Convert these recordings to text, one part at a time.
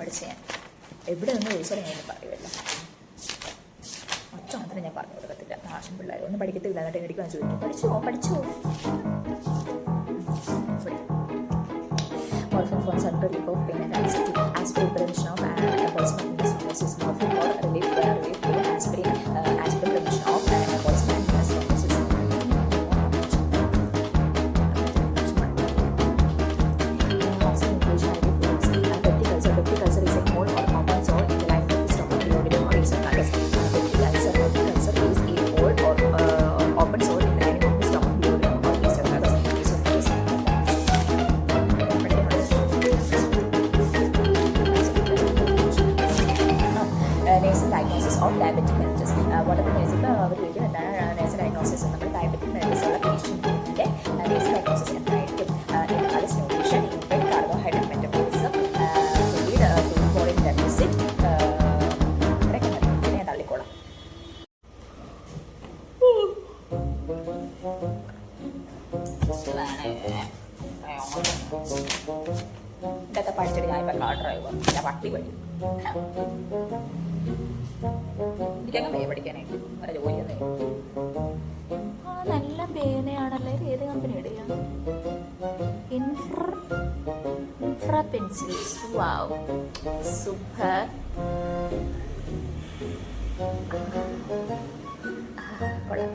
പഠിച്ചത് ഞാൻ. എവിടെ നിന്ന് ചോദിച്ചാലും ഞാൻ പറയുമല്ലോ. ഒറ്റ മാത്രം ഞാൻ പറഞ്ഞു കൊടുക്കത്തില്ല. നാശം പിള്ളേർ ഒന്നും പഠിക്കത്തില്ല. എന്നിട്ട് എനിക്ക് ചോദിക്കും പഠിച്ചോ. Morphine for some relief of pain and anxiety. Aspirin prevention of embolsment in thrombosis. Morphine for relief pain. Aspirin prevention of embolsment in thrombosis. Oxygen inhalation IV fluids. Peptic ulcer is a mold or compound sore in the lining of the stomach, duodenum or esophagus. Peptic ulcer is a mold or open sore in the lining of the stomach, duodenum or esophagus. Nasal diagnosis of diabetic mellitus. What are the nasal diagnosis? നമ്മുടെ diabetic mellitus ഉള്ള പേഷ്യൻറ്റിൻ്റെ nasal diagnosis എന്തായിരിക്കും? Imbalanced nutrition, infect carbohydrate metabolism, food body deficit, ഇത്രയൊക്കെ മതി. പിന്നെ ഞാൻ തള്ളിക്കോളാം. ഇതൊക്കെ പഠിച്ചിട്ട് ഞാൻ ഇപ്പം കാർ ഡ്രൈവർ, ഞാൻ പട്ടി പഠിക്കും. എനിക്കങ്ങ് പേ പഠിക്കാനായിട്ട് വല്ല ജോലിയൊന്നും. നല്ല പേനയാണല്ലേ. ഇത് ഏത് കമ്പനിയുടെയാ? Infra pencils. Wow, super. കൊള്ളാം.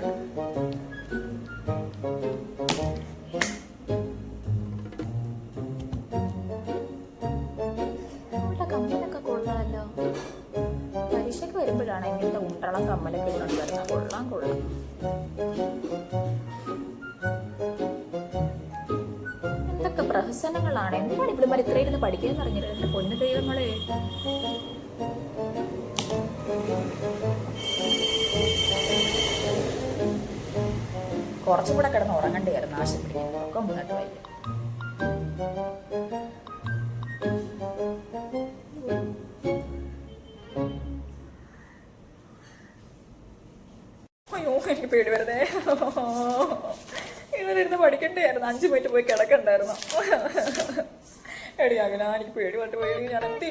കമ്പനിയൊക്കെ കൊള്ളാമല്ലോ. പരീക്ഷയ്ക്ക് വരുമ്പോഴാണ് ഇങ്ങനത്തെ ഉണ്ടളം കമ്മലൊക്കെ ഇങ്ങോട്ട് വരുന്നത്. കൊള്ളാം. എന്തൊക്കെ പ്രഹസനങ്ങളാണ്. എന്താണ് ഇവിടുമാർ ഇത്രയും ഇരുന്ന് പഠിക്കാൻ പറഞ്ഞത്? എൻ്റെ പൊന്നു ദൈവങ്ങളെ. കുറച്ചും കൂടെ കിടന്ന് ഉറങ്ങണ്ടായിരുന്നു. ആശം പിടിക്കാൻ ഒക്കെ മുന്നോട്ട് വയ്യ. അയ്യോ, എനിക്ക് പേടി വരുന്നേ. ഇങ്ങനെയിരുന്ന് പഠിക്കണ്ടായിരുന്നു. 5 മിനിറ്റ് പോയി കിടക്കണ്ടായിരുന്നു. എടിയാകില്ല, എനിക്ക് പേടി പണ്ട് പേടി. ഞാൻ എന്ത്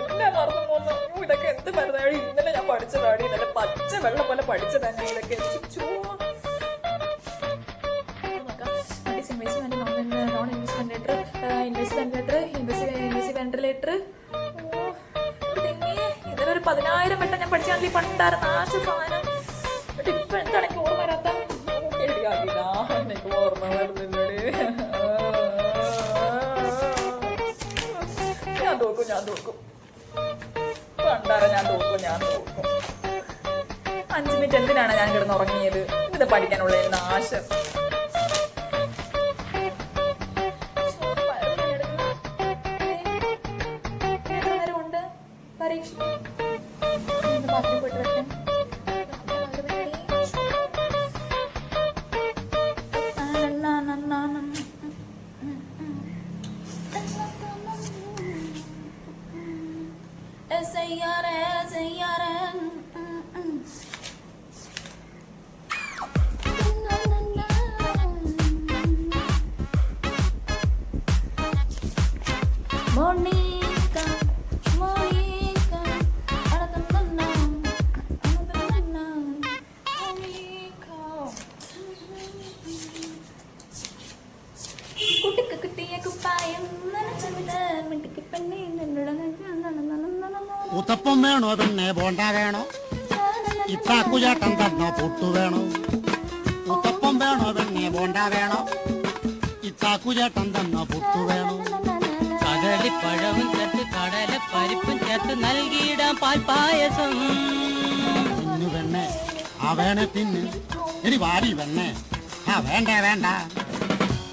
എല്ലാം മറന്നു പോകുന്നു. ഇതൊക്കെ എന്ത് മരുന്നാടി? ഇന്നലെ ഞാൻ പഠിച്ചതാടി. ഇന്നലെ പച്ച വെള്ളം പോലെ പഠിച്ചതാണ് ഇതൊക്കെ. വെന്റിലേറ്റർ ഇതിനൊരു 10,000 വട്ടം ഞാൻ പഠിച്ചാൽ പണ്ടായിരുന്നു ആശ സാധനം. എന്നിട്ട് ഇപ്പൊ എന്താണ് എനിക്ക് ഓർമ്മ വരാത്ത? എനിക്ക് ഓർമ്മ വരുന്നില്ലടി. ഞാൻ തോക്കും പണ്ടാര. ഞാൻ തോക്കും. 5 മിനിറ്റ് എന്തിനാണ് ഞാൻ കിടന്ന് ഉറങ്ങിയത്? ഇത് പഠിക്കാനുള്ള ആശ. പരീക്ഷ ബാത്റൂമിൽ പോയിട്ട് വരട്ടെ. ഉത്തപ്പം വേണോ പിന്നെ ബോണ്ട വേണോ? ഇത്താക്കുചേട്ടൻ തന്നോ പുട്ടു വേണോ? ഉത്തപ്പം വേണോ പിന്നെ ബോണ്ട വേണോ? ഇത്താക്കുചേട്ടൻ തന്നോ പുട്ടു വേണോ? കദളിപ്പഴവും ചേർത്ത് കടലപ്പരിപ്പും ചേർത്ത് നൽകിയിടാം പാൽപ്പായസം. തിന്നു പെണ്ണെ, ആ വേണേ തിന്ന്. ഇനി വാരി പെണ്ണെ. ആ വേണ്ട.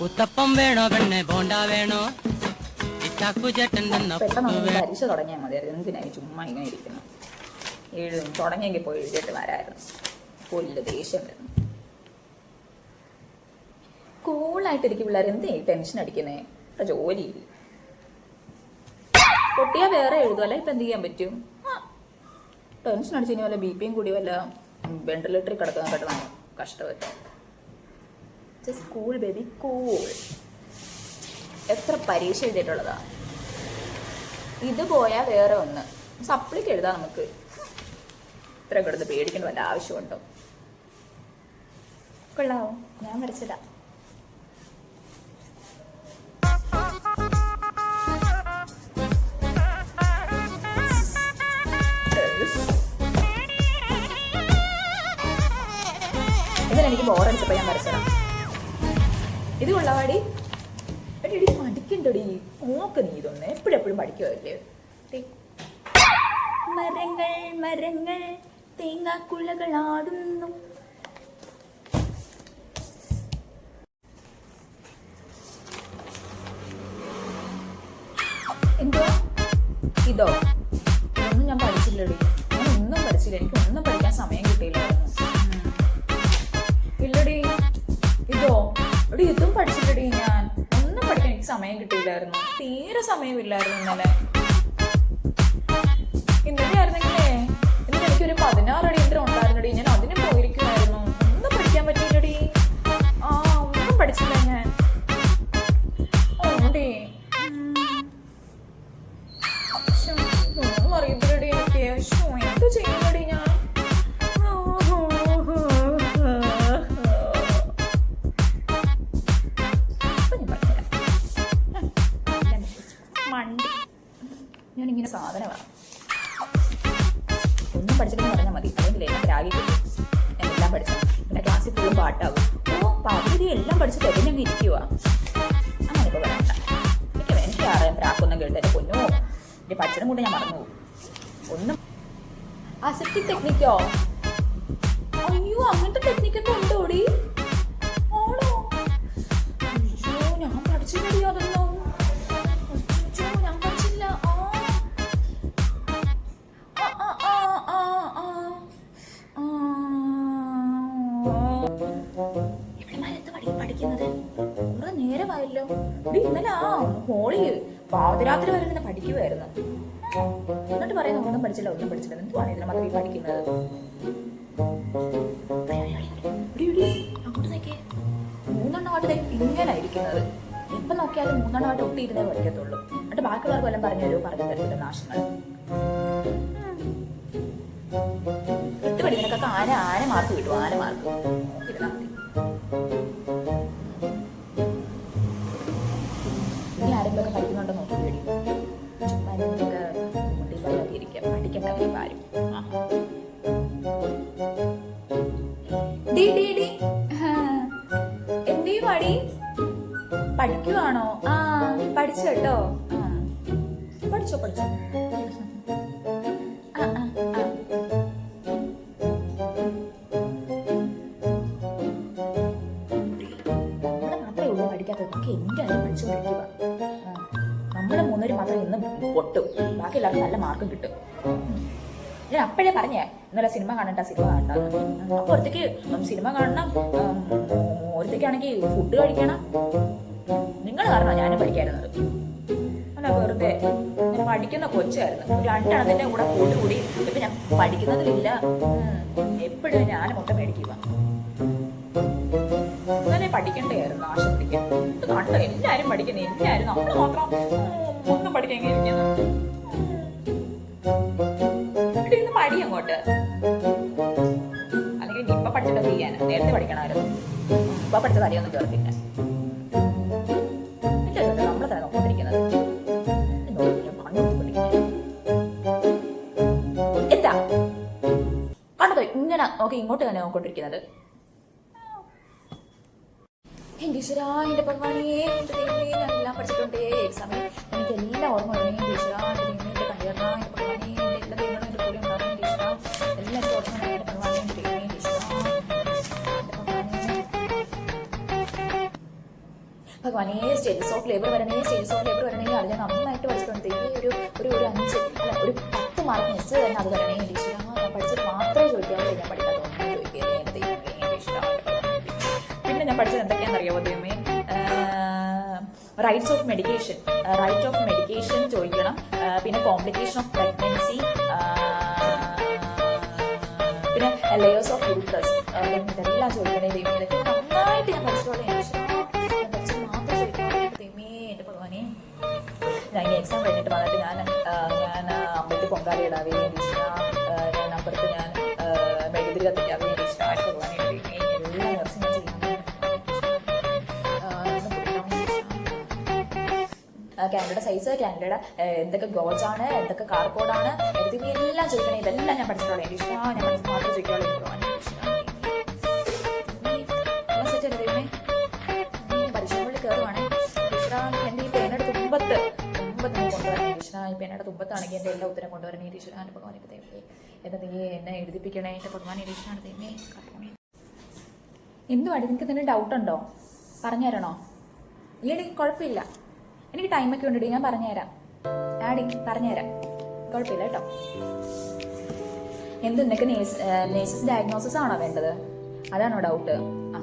ഉത്തപ്പം വേണോ പെണ്ണെ ബോണ്ട വേണോ? പരീക്ഷ തുടങ്ങിയാൽ മതിയായിരുന്നു. എന്തിനായി ചുമ്മാ ഇങ്ങനെ ഇരിക്കുന്നു? തുടങ്ങിയെങ്കിൽ പോയി എഴുതിയിട്ട് വരായിരുന്നു. പോലില്ല, ദേഷ്യം വരുന്നു. കൂളായിട്ടിരിക്കും പിള്ളേർ. എന്ത് ടെൻഷൻ അടിക്കുന്നേ? ജോലി പൊട്ടിയാൽ വേറെ എഴുതുമല്ല. ഇപ്പം എന്ത് ചെയ്യാൻ പറ്റും? ടെൻഷൻ അടിച്ച് ഇനി വല്ല BP കൂടി വല്ല വെന്റിലേറ്ററിൽ കിടക്കാൻ കേട്ടോ. കഷ്ടപ്പെട്ടു. Cool baby cool. എത്ര പരീക്ഷ എഴുതിയിട്ടുള്ളതാ? ഇത് പോയാൽ വേറെ ഒന്ന് സപ്ലിക്ക് എഴുതാം നമുക്ക്. ഇത്ര കിടന്ന് പേടിക്കേണ്ട വല്ല ആവശ്യമുണ്ടോ? കൊള്ളാവോ? ഞാൻ വരച്ചതാ. ഇതിനെനിക്ക് ബോറടിച്ചപ്പോൾ ഞാൻ വരച്ചതാ. ഇത് കൊള്ളാവാടി. എടി പഠിക്കണ്ടടി, നോക്ക് നീ ഇതൊന്ന്. എപ്പോഴും പഠിക്കുമല്ലേ. മരങ്ങൾ മരങ്ങൾ തേങ്ങാക്കുലകളാടുന്നു. എന്തുവാ ഇതോ? ഇതൊന്നും ഞാൻ പഠിച്ചില്ലടി. ഞാൻ ഒന്നും പഠിച്ചില്ല. എനിക്ക് ഒന്നും പഠിക്കാൻ സമയം കിട്ടിയില്ലായിരുന്നു. ഇല്ലടി. ഇതോ? എടി ഇതും പഠിച്ചില്ലടി. ഞാൻ ഒന്നും പഠിക്കാൻ എനിക്ക് സമയം കിട്ടിയില്ലായിരുന്നു. തീരെ സമയമില്ലായിരുന്നു ഇന്നലെ. ഇന്നലെ ആയിരുന്നെങ്കിലേ ഇന്നലെ എനിക്കൊരു 16 അടിയന്തരം ഉണ്ടായിരുന്നടി. ഞാൻ അതിന് പോയിരിക്കുമായിരുന്നു. ഒന്നും പഠിക്കാൻ പറ്റിയില്ലടി. ഒന്നും പഠിച്ചില്ല ഞാൻ. ഓടി ഒന്നും അറിയത്തില്ലടി എനിക്ക്. എന്ത് ചെയ്യുന്നടി ഞാൻ? മണ്ടി ഞാനിങ്ങനെ സാധനമാണ്. ഒന്നും പഠിച്ചിട്ടെന്ന് പറഞ്ഞാൽ മതി. അല്ലെങ്കിൽ എന്നെ രാഗിക്കും. ഞാൻ എല്ലാം പഠിച്ചു. പിന്നെ ക്ലാസ്സിൽ ഫുള്ളും പാട്ടാകും. പകുതി എല്ലാം പഠിച്ചിട്ട് എതിനങ്ങ് ഇരിക്കുക. അങ്ങനെ ഇപ്പോൾ വേണ്ട. എനിക്ക് അറിയാം പ്രാക്കൊന്നും കേട്ട് എൻ്റെ പൊന്നോ എൻ്റെ പഠിച്ചതും കൊണ്ട് ഞാൻ മറന്നു പോകും. ഒന്നും അസെപ്റ്റിക് ടെക്നിക്കോ? അയ്യോ അങ്ങനത്തെ ടെക്നിക്കൊക്കെ ഉണ്ടോടി? ആണോ? അയ്യോ ഞാൻ പഠിച്ചില്ലടി അതൊന്നും. ഞാൻ പഠിച്ചില്ല. പഠിക്കുന്നത് കുറെ നേരമായല്ലോ. ഇന്നലെ ഹോളി പാതിരാത്രി വരെ തന്നെ പഠിക്കുമായിരുന്നു. എന്നിട്ട് പറയുന്നത് ഒന്നും പഠിച്ചില്ല ഒന്നും പഠിച്ചില്ല. എന്തുവാണ് ഇതിനെ മാത്രം പഠിക്കുന്നത്? അങ്ങോട്ട് നോക്കിയേ, 3 എണ്ണമായിട്ട് ഇങ്ങനെ ഇരിക്കുന്നത്. എപ്പം നോക്കിയാലും 3 എണ്ണമായിട്ട് ഒട്ടിയിരുന്നേ പഠിക്കത്തുള്ളൂ. എന്നിട്ട് ബാക്കിയുള്ളവർക്ക് വല്ലതും പറഞ്ഞു തരത്തില്ല നാശങ്ങൾ. ഇട്ട് പഠിക്കുന്നതൊക്കെ ആന മാർക്ക് കിട്ടും. ആന മാർക്ക് ഇരുന്നാൽ മതി. ഇനി ആരെങ്കിലുമൊക്കെ പഠിക്കുന്നുണ്ടോ നോക്കി പേടി. ചുമ്മാ എന്തൊക്കെ മുട്ടിപ്പാലൊക്കെ ഇരിക്കാം. പഠിക്കണ്ട ഒരു കാര്യം. എന്തേ പാടി? പഠിക്കുവാണോ? പഠിച്ചു കേട്ടോ. പഠിച്ചോ. മാത്രമേ ഉള്ളൂ പഠിക്കാത്തത്. നമുക്ക് എന്തായാലും പഠിച്ചു പഠിക്കുക. നമ്മുടെ 3 പേര് മാത്രം ഇന്ന് പൊട്ടും. ബാക്കി എല്ലാവർക്കും നല്ല മാർക്കും കിട്ടും. ഞാൻ അപ്പോഴേ പറഞ്ഞേ ഇന്നലെ സിനിമ കാണണ്ട. അപ്പോൾ ഒരുത്തേക്ക് സിനിമ കാണണം, ഒരുത്തേക്കാണെങ്കിൽ ഫുഡ് കഴിക്കണം. നിങ്ങൾ കാരണം ഞാനും പഠിക്കാറുന്നത്. അല്ല വെറുതെ ഞാൻ പഠിക്കുന്ന കൊച്ചായിരുന്നു. 2 എണ്ണത്തിൻ്റെ കൂടെ കൂടി ഇപ്പം ഞാൻ പഠിക്കുന്നതിലില്ല. എപ്പോഴും ഞാൻ മുട്ട മേടിക്കുക. അങ്ങനെ പഠിക്കണ്ടായിരുന്നു. ആശം പിടിക്കാൻ കണ്ടോ എല്ലാവരും പഠിക്കുന്നത്. എല്ലാവരും നമ്മൾ മാത്രം ഒന്നും പഠിക്കാൻ ഇരിക്കുന്നു. ഇന്ന് പടി അങ്ങോട്ട്. അല്ലെങ്കിൽ ഇപ്പം പഠിച്ചിട്ട് ചെയ്യാൻ നേരത്തെ പഠിക്കണമായിരുന്നു. ഇപ്പം പഠിച്ച കാര്യമൊന്നും ചേർത്തില്ല. നമ്മളെ തന്നെ നോക്കിക്കൊണ്ടിരിക്കുന്നത്. എന്താ കണ്ടതോ ഇങ്ങനെ നോക്കി ഇങ്ങോട്ട് തന്നെ നോക്കിക്കൊണ്ടിരിക്കുന്നത്. എൻ്റെ ഈശ്വരാ, എൻ്റെ ഭഗവാനേ, എൻ്റെ ദൈവമേ, ഞാൻ എല്ലാം പഠിച്ചിട്ടുണ്ട്. എക്സാമിൽ എനിക്ക് എല്ലാം ഓർമ്മ വരണേ. എൻ്റെ ഈശ്വരാ, എൻ്റെ ദൈവമേ, എൻ്റെ കണ്ടിരണം, എൻ്റെ ഭഗവാനേ, എൻ്റെ എല്ലാ ദൈവങ്ങളും എൻ്റെ കൂടെ ഉണ്ടാകും. എൻ്റെ ഈശ്വരാ, എല്ലാം എനിക്ക് ഓർമ്മ വരണേ. എൻ്റെ ഭഗവാനേ, എൻ്റെ ദൈവമേ, എൻ്റെ ഈശ്വരാ, എൻ്റെ ഭഗവാനേ, സ്റ്റേജസ് ഓഫ് ലേബർ വരണേ. അത് ഞാൻ നന്നായിട്ട് പഠിച്ചിട്ടുണ്ട്. ഒരു 5 അല്ല ഒരു 10 മാർക്ക് മിസ് തന്നെ അത് വരണേ. എൻ്റെ ഈശ്വരാ, ഞാൻ പഠിച്ചത് മാത്രമേ ചോദിക്കാവൂ. ഞാൻ പഠിക്കാത്ത ഒന്നും ചോദിക്കുകയല്ലേ. എൻ്റെ ദൈവമേ, എൻ്റെ ഈശ്വരാ. പിന്നെ ഞാൻ പഠിച്ചത് എന്തൊക്കെയാണെന്നറിയാമോ ദൈവമേ? റൈറ്റ്സ് ഓഫ് മെഡിക്കേഷൻ ചോദിക്കണം. പിന്നെ കോംപ്ലിക്കേഷൻ ഓഫ് പ്രഗ്നൻസി, പിന്നെ ലെയേഴ്സ് ഓഫ് യൂട്രസ്, ഇതെല്ലാം ചോദിക്കണേ ദൈവമേ. ഇതൊക്കെ നന്നായിട്ട് ഞാൻ പഠിച്ചോളെ. ഞാൻ പഠിച്ചത് മാത്രം ചോദിക്കണേ ദൈവമേ, എൻ്റെ ഭഗവാനെ. ഞാൻ ഇനി എക്സാം കഴിഞ്ഞിട്ട് വന്നിട്ട് ഞാൻ അപ്പുറത്ത് പൊങ്കാല ഇടാവേ ഈശ്വര, ഞാൻ അപ്പുറത്ത് ഞാൻ മെഴുകുതിരി കത്തിക്കാവേ ഈശ്വര, ആയിട്ട് ഭഗവാനെ എല്ലാം നിറച്ച് ഞാൻ ചെയ്യാൻ ക്യാൻഡയുടെ സൈസ്, ക്യാൻഡയുടെ എന്തൊക്കെ ഗോജാണ്, എന്തൊക്കെ കാർക്കോഡാണ്, എടുത്ത് എല്ലാം ചോദിക്കണേ. ഇതെല്ലാം ഞാൻ പഠിച്ചിട്ടുള്ളൂ. എൻ്റെ ഇഷ്ടം ഞാൻ പഠിച്ചിട്ട് മാത്രമേ ചോദിക്കാറുള്ളൂ. പരീക്ഷകളിൽ കയറുവാണേ ഇഷ്ട. എൻ്റെ ഈ പേനയുടെ തുമ്പത്ത് കൊണ്ടുവരണേ ഇഷ്ട. ഈ പേനയുടെ തുമ്പത്താണെങ്കിൽ എൻ്റെ എല്ലാ ഉത്തരം കൊണ്ടുവരണേ ഈശ്വര. എൻ്റെ ഭഗവാനൊക്കെ തേമേ, എൻ്റെ നീ എന്നെ എഴുതിപ്പിക്കണേ. എൻ്റെ ഭഗവാൻ ഈശ്വരാണ് തേമേ. എന്തുവാടി നിങ്ങൾക്ക് എന്തെങ്കിലും ഡൗട്ടുണ്ടോ? പറഞ്ഞു തരണോ? ഇല്ലടി കുഴപ്പമില്ല, എനിക്ക് ടൈമൊക്കെ ഉണ്ടടി, ഞാൻ പറഞ്ഞുതരാം. ആടി പറഞ്ഞുതരാം, കുഴപ്പമില്ല കേട്ടോ. എന്ത് നിനക്ക് നേഴ്സസ് ഡയഗ്നോസിസ് ആണോ വേണ്ടത്? അതാണോ ഡൗട്ട്? ആ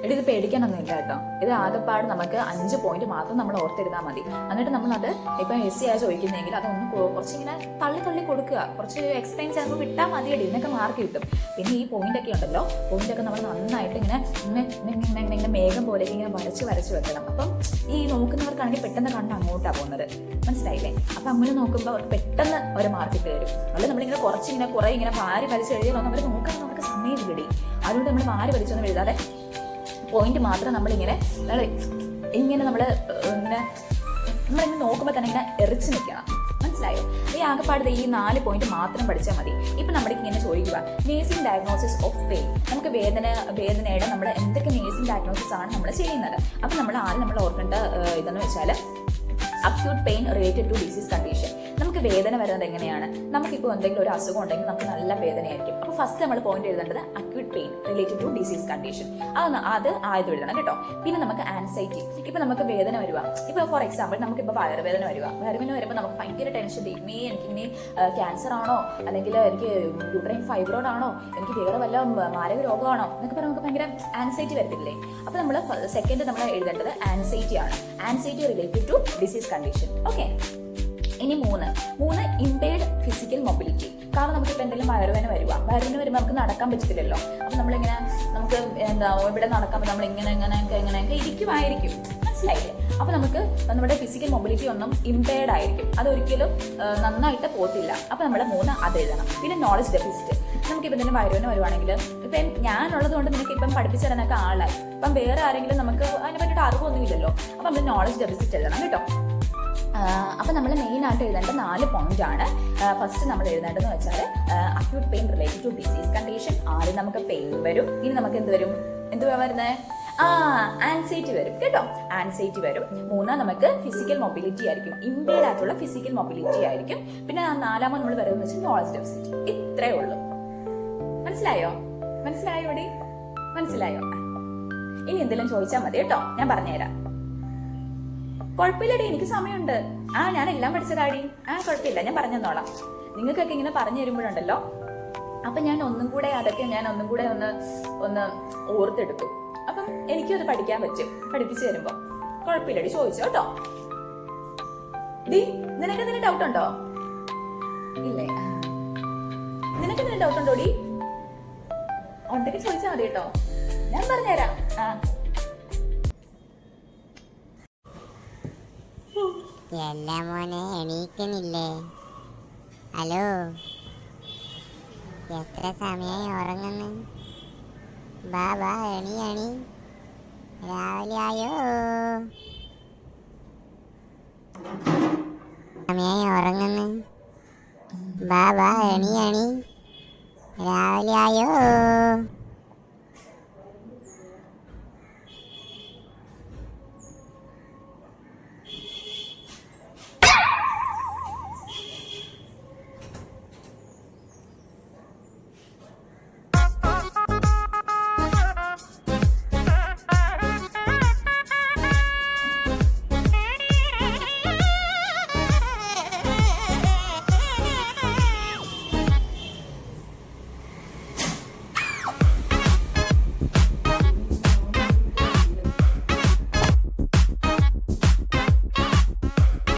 എടി, ഇത് പേടിക്കാനൊന്നുമില്ല കേട്ടോ. ഇത് ആകെപ്പാട് നമുക്ക് 5 പോയിന്റ് മാത്രം നമ്മൾ ഓർത്തെഴുതാൽ മതി. എന്നിട്ട് നമ്മളത് ഇപ്പം എസ് സി ആ ചോദിക്കുന്നെങ്കിൽ അതൊന്ന് കുറച്ചിങ്ങനെ തള്ളി കൊടുക്കുക, കുറച്ച് എക്സ്പ്ലെയിൻ ചെയ്യുമ്പോൾ വിട്ടാൽ മതിയടി, ഇതിനൊക്കെ മാർക്ക് കിട്ടും. പിന്നെ ഈ പോയിന്റൊക്കെ ഉണ്ടല്ലോ, പോയിന്റൊക്കെ നമ്മൾ നന്നായിട്ട് ഇങ്ങനെ മേഘം പോലെ ഇങ്ങനെ വരച്ച് വെക്കണം. അപ്പം ഈ നോക്കുന്നവർക്കാണെങ്കിൽ പെട്ടെന്ന് കണ്ണ് അങ്ങോട്ടാണ് പോകുന്നത്, മനസ്സിലായില്ലേ? അപ്പം അങ്ങനെ നോക്കുമ്പോൾ അവർക്ക് പെട്ടെന്ന് ഒരു മാർക്ക് ഇട്ട് തരും. അല്ല നമ്മളിങ്ങനെ കുറേ ഇങ്ങനെ വാരി വലിച്ച് എഴുതിയാലൊന്നും അവർ നോക്കാൻ നമുക്ക് സമയം കിടി. അതുകൊണ്ട് നമ്മൾ വാരി വലിച്ചൊന്നും എഴുതാതെ പോയിന്റ് മാത്രം നമ്മളിങ്ങനെ നമ്മളിങ്ങനെ നോക്കുമ്പോൾ തന്നെ ഇങ്ങനെ എറിച്ച് നിൽക്കണം, മനസ്സിലായോ? ഈ ആകെപ്പാട് ഈ 4 പോയിന്റ് മാത്രം പഠിച്ചാൽ മതി. ഇപ്പം നമ്മുടെ ഇങ്ങനെ ചോദിക്കുക നേഴ്സിംഗ് ഡയഗ്നോസിസ് ഓഫ് പെയിൻ. നമുക്ക് വേദനയുടെ നമ്മൾ എന്തൊക്കെ നേഴ്സിംഗ് ഡയഗ്നോസിസ് ആണ് നമ്മൾ ചെയ്യുന്നത്. അപ്പം നമ്മൾ ആദ്യം നമ്മൾ ഓർക്കേണ്ട ഇതെന്ന് വെച്ചാൽ acute pain related to disease condition. നമുക്ക് വേദന വരുന്നത് എങ്ങനെയാണ്? നമുക്കിപ്പോൾ എന്തെങ്കിലും ഒരു അസുഖം ഉണ്ടെങ്കിൽ നമുക്ക് നല്ല വേദനയായിരിക്കും. അപ്പോൾ ഫസ്റ്റ് നമ്മൾ പോയിന്റ് എഴുതേണ്ടത് acute pain related to disease condition. അത് ആദ്യം എഴുതണം കേട്ടോ. പിന്നെ നമുക്ക് ആൻസൈറ്റി. ഇപ്പം നമുക്ക് വേദന വരുക, ഇപ്പോൾ ഫോർ എക്സാമ്പിൾ നമുക്കിപ്പോൾ വയറുവേദന വരുമ്പോൾ നമുക്ക് ഭയങ്കര ടെൻഷൻ. എനിക്കിനി ക്യാൻസർ ആണോ, അല്ലെങ്കിൽ എനിക്ക് യൂട്രൈൻ ഫൈബ്രോയിഡ് ആണോ, എനിക്ക് വേറെ വല്ല മാരക രോഗമാണോ എന്നൊക്കെ പറഞ്ഞാൽ നമുക്ക് ഭയങ്കര ആൻസൈറ്റി വരത്തില്ലേ? അപ്പോൾ നമ്മൾ സെക്കൻഡ് നമ്മൾ എഴുതേണ്ടത് ആൻസൈറ്റി ആണ്. Anxiety related to disease condition. Okay. ഇനി 3 ഇംപെയർഡ് ഫിസിക്കൽ മൊബിലിറ്റി. കാരണം നമുക്കിപ്പോൾ എന്തെങ്കിലും വയറുവേദന വരുമ്പോൾ നമുക്ക് നടക്കാൻ പറ്റത്തില്ലല്ലോ. അപ്പം നമ്മളിങ്ങനെ നമുക്ക് ഇവിടെ നടക്കാൻ നമ്മൾ ഇങ്ങനെയൊക്കെ ഇരിക്കുമായിരിക്കും, മനസ്സിലായില്ലേ? അപ്പം നമുക്ക് നമ്മുടെ ഫിസിക്കൽ മൊബിലിറ്റി ഒന്നും ഇംപെയർഡ് ആയിരിക്കും, അതൊരിക്കലും നന്നായിട്ട് പോകത്തില്ല. അപ്പം നമ്മൾ 3 അത് എഴുതണം. പിന്നെ നോളജ് ഡെഫിസിറ്റ്. നമുക്കിപ്പോൾ എന്തെങ്കിലും വയറുവേദന വരുവാണെങ്കിൽ ഇപ്പം ഞാനുള്ളത് കൊണ്ട് നിനക്ക് ഇപ്പം പഠിപ്പിച്ചു തരാനൊക്കെ ആളായി. ഇപ്പം വേറെ ആരെങ്കിലും നമുക്ക് അതിനെ പറ്റിയിട്ട് അറിവൊന്നുമില്ലല്ലോ. അപ്പം നമ്മൾ നോളജ് ഡെഫിസിറ്റ് എഴുതണം കേട്ടോ. അപ്പം നമ്മൾ മെയിനായിട്ട് എഴുതേണ്ട 4 പോയിന്റ് ആണ്. ഫസ്റ്റ് നമ്മൾ എഴുതേണ്ടതെന്ന് വെച്ചാൽ acute pain related to disease condition. ആദ്യം നമുക്ക് പെയിൻ വരും. ഇനി നമുക്ക് എന്തുവാ വരുന്നത്? ആൻസൈറ്റി വരും കേട്ടോ. ആൻസൈറ്റി വരും. 3 നമുക്ക് ഫിസിക്കൽ മൊബിലിറ്റി ആയിരിക്കും, ഇംപെയർഡ് ആയിട്ടുള്ള ഫിസിക്കൽ മൊബിലിറ്റി ആയിരിക്കും. പിന്നെ 4 നമ്മൾ വരുന്നത് വെച്ചാൽ നോളജ് ഡെഫിസിറ്റ്. ഇത്രയേ ഉള്ളൂ. മനസ്സിലായോ? ഇനി എന്തെങ്കിലും ചോദിച്ചാൽ മതി കേട്ടോ, ഞാൻ പറഞ്ഞുതരാം. കുഴപ്പമില്ലടി, എനിക്ക് സമയമുണ്ട്. ഞാൻ എല്ലാം പഠിച്ചതാടി. കുഴപ്പമില്ല, ഞാൻ പറഞ്ഞു തന്നോളാം. നിങ്ങൾക്കൊക്കെ ഇങ്ങനെ പറഞ്ഞു തരുമ്പോഴുണ്ടല്ലോ, അപ്പം ഞാൻ ഒന്നും കൂടെ ഒന്ന് ഓർത്തെടുക്കും. അപ്പം എനിക്കും അത് പഠിക്കാൻ പറ്റും, പഠിപ്പിച്ചു തരുമ്പോ. കുഴപ്പമില്ലടി, ചോദിച്ചോ കേട്ടോ. നിനക്ക് എന്തെങ്കിലും ഡൗട്ട് ഉണ്ടോ? ഇല്ലേ? നിനക്ക് എന്തെങ്കിലും ഡൗട്ട് ഉണ്ടോ? ഉണ്ടെങ്കിൽ ചോദിച്ചാൽ മതി കേട്ടോ, ഞാൻ പറഞ്ഞുതരാം. എല്ലാ മോനെ എണീക്കുന്നില്ലേ? ഹലോ, എത്ര സമയമായി ഉറങ്ങുന്നു? ബാബാ എണി രാവിലെ ആയോ? സമയമായി ഉറങ്ങുന്നു. ബാബാ എണി രാവിലെ ആയോ?